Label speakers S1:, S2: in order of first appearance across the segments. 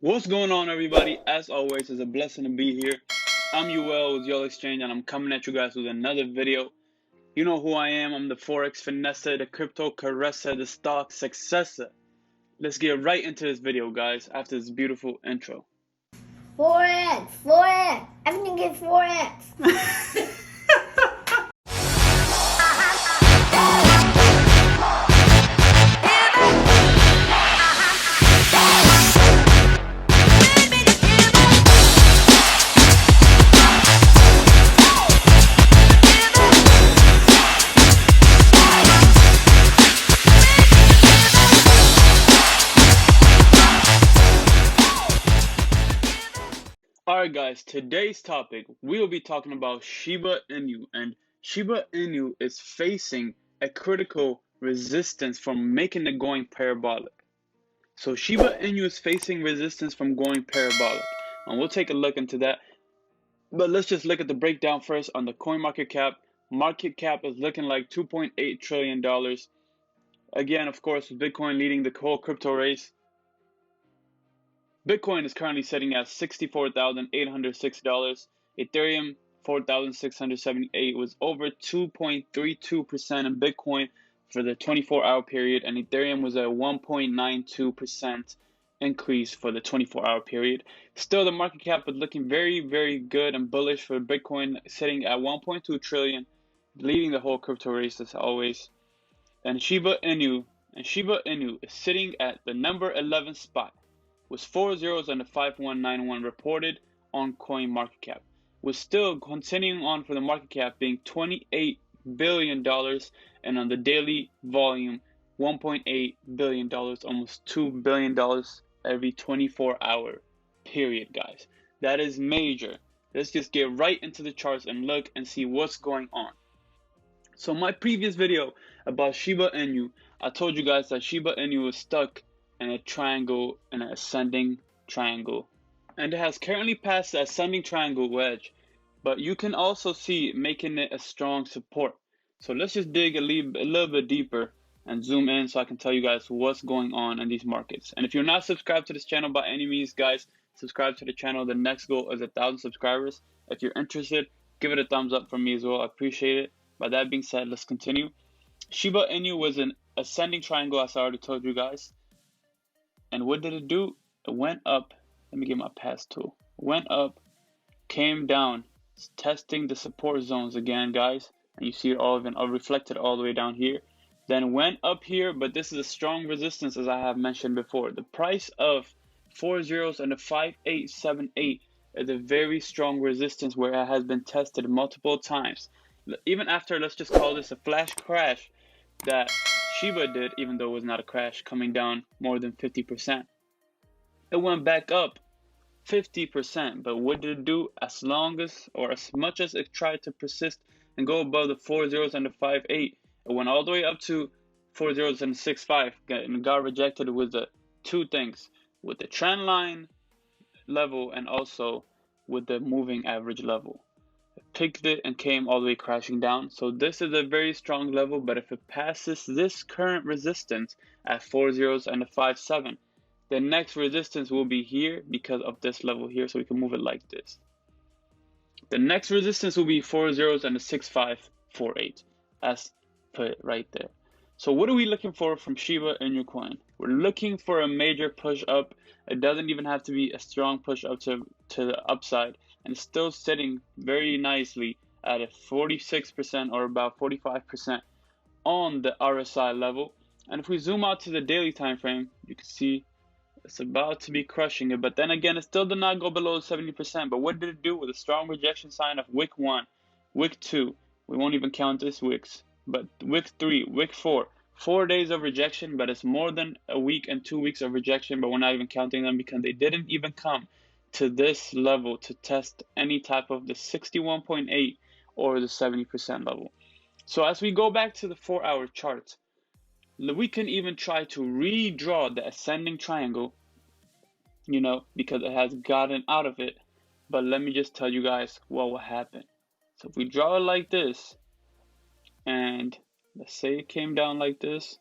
S1: What's going on, everybody? As always, it's a blessing to be here. I'm Eyouel with Eyouel Exchange, and I'm coming at you guys with another video. You know who I am. I'm the Forex Finesse, the Crypto Caresser, the Stock Successor. Let's get right into this video, guys, after this beautiful intro.
S2: Forex, everything is Forex.
S1: Alright, guys, today's topic, we will be talking about Shiba Inu, and Shiba Inu is facing a critical resistance from making it going parabolic. So Shiba Inu is facing resistance from going parabolic, and we'll take a look into that. But let's just look at the breakdown first on the coin market cap. Market cap is looking like $2.8 trillion. Again, of course, with Bitcoin leading the whole crypto race. Bitcoin is currently sitting at $64,806. Ethereum, 4,678, was over 2.32% in Bitcoin for the 24-hour period, and Ethereum was at 1.92% increase for the 24-hour period. Still, the market cap is looking very, very good and bullish for Bitcoin, sitting at 1.2 trillion, leading the whole crypto race as always. And Shiba Inu is sitting at the number 11 spot, with 4 zeros and a 5191 reported on CoinMarketCap, with still continuing on for the market cap being $28 billion, and on the daily volume $1.8 billion, almost $2 billion every 24-hour period, guys. That is major. Let's just get right into the charts and look and see what's going on. So my previous video about Shiba Inu, I told you guys that Shiba Inu was stuck in a triangle, in an ascending triangle, and it has currently passed the ascending triangle wedge, but you can also see it making it a strong support. So let's just dig a little bit deeper and zoom in so I can tell you guys what's going on in these markets. And if you're not subscribed to this channel by any means, guys, subscribe to the channel. The next goal is 1,000 subscribers. If you're interested, give it a thumbs up from me as well. I appreciate it. By that being said, let's continue. Shiba Inu was an ascending triangle, as I already told you guys. And what did it do? It went up. Let me get my pass tool. Went up, came down, testing the support zones again, guys. And you see it all even reflected all the way down here. Then went up here, but this is a strong resistance, as I have mentioned before. The price of 4 zeros and a 5878 is a very strong resistance where it has been tested multiple times. Even after, let's just call this a flash crash that Shiba did, even though it was not a crash, coming down more than 50%. It went back up 50%, but what did it do? As much as it tried to persist and go above the 4 zeros and the 5.8, it went all the way up to 4 zeros and 6.5 and got rejected with the two things, with the trend line level and also with the moving average level. Picked it and came all the way crashing down. So this is a very strong level, but if it passes this current resistance at 4 zeros and a 5.7, the next resistance will be here because of this level here, so we can move it like this. The next resistance will be 4 zeros and a 6.548, as put right there. So what are we looking for from Shiba Inu coin? We're looking for a major push up. It doesn't even have to be a strong push up to the upside, and still sitting very nicely at a 46% or about 45% on the RSI level. And if we zoom out to the daily time frame, you can see it's about to be crushing it, but then again, it still did not go below 70%. But what did it do? With a strong rejection sign of wick 1, wick 2, we won't even count this wicks, but wick 3, wick 4, 4 days of rejection, but it's more than a week and 2 weeks of rejection, but we're not even counting them because they didn't even come to this level to test any type of the 61.8 or the 70% level. So as we go back to the 4-hour chart, we can even try to redraw the ascending triangle, you know, because it has gotten out of it. But let me just tell you guys what will happen. So if we draw it like this, and let's say it came down like this,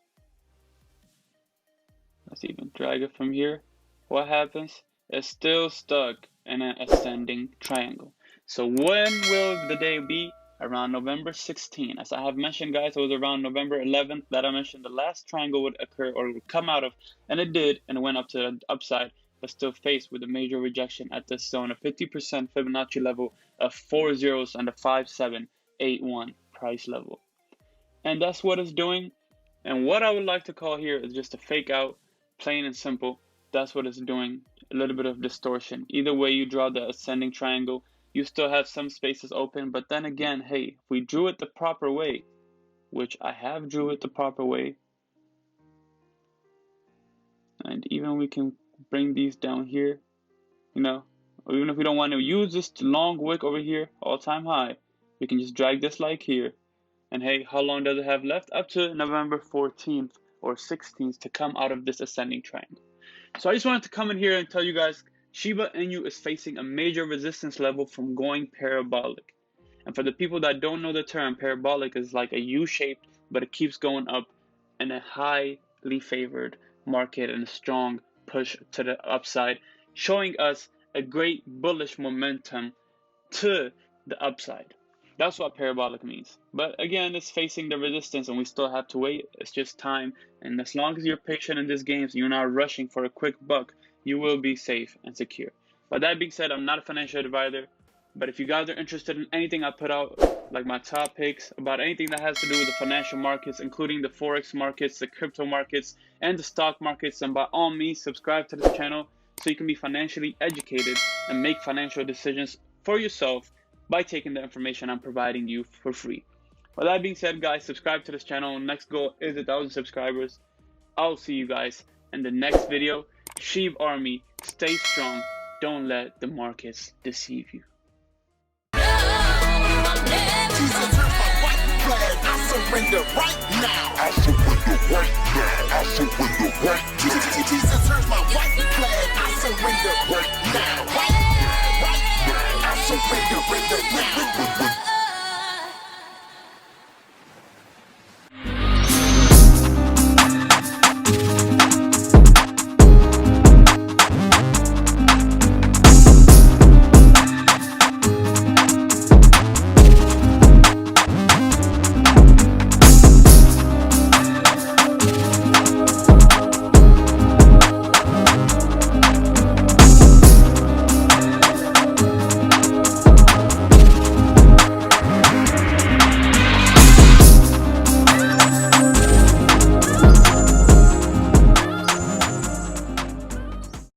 S1: let's even drag it from here. What happens? is still stuck in an ascending triangle. So when will the day be? Around November 16th. As I have mentioned, guys, it was around November 11th that I mentioned the last triangle would occur or would come out of, and it did, and it went up to the upside, but still faced with a major rejection at this zone, a 50% Fibonacci level of 4 zeros on the 5781 price level. And that's what it's doing. And what I would like to call here is just a fake out, plain and simple. That's what it's doing. A little bit of distortion. Either way you draw the ascending triangle, you still have some spaces open. But then again, hey, if we drew it the proper way, which I have drew it the proper way, and even we can bring these down here, you know, or even if we don't want to use this long wick over here, all-time high, we can just drag this like here. And hey, how long does it have left? Up to November 14th or 16th to come out of this ascending triangle. So I just wanted to come in here and tell you guys, Shiba Inu is facing a major resistance level from going parabolic. And for the people that don't know the term, parabolic is like a U-shape, but it keeps going up in a highly favored market and a strong push to the upside, showing us a great bullish momentum to the upside. That's what parabolic means. But again, it's facing the resistance and we still have to wait. It's just time. And as long as you're patient in this game, so you're not rushing for a quick buck, you will be safe and secure. But that being said, I'm not a financial advisor. But if you guys are interested in anything I put out, like my top picks, about anything that has to do with the financial markets, including the Forex markets, the crypto markets, and the stock markets, then by all means, subscribe to this channel so you can be financially educated and make financial decisions for yourself by taking the information I'm providing you for free. With that being said, guys, subscribe to this channel. Next goal is 1,000 subscribers. I'll see you guys in the next video. Sheep Army, stay strong. Don't let the markets deceive you.
S3: I surrender right now. I surrender right now. I surrender right now. Jesus turns my white flag.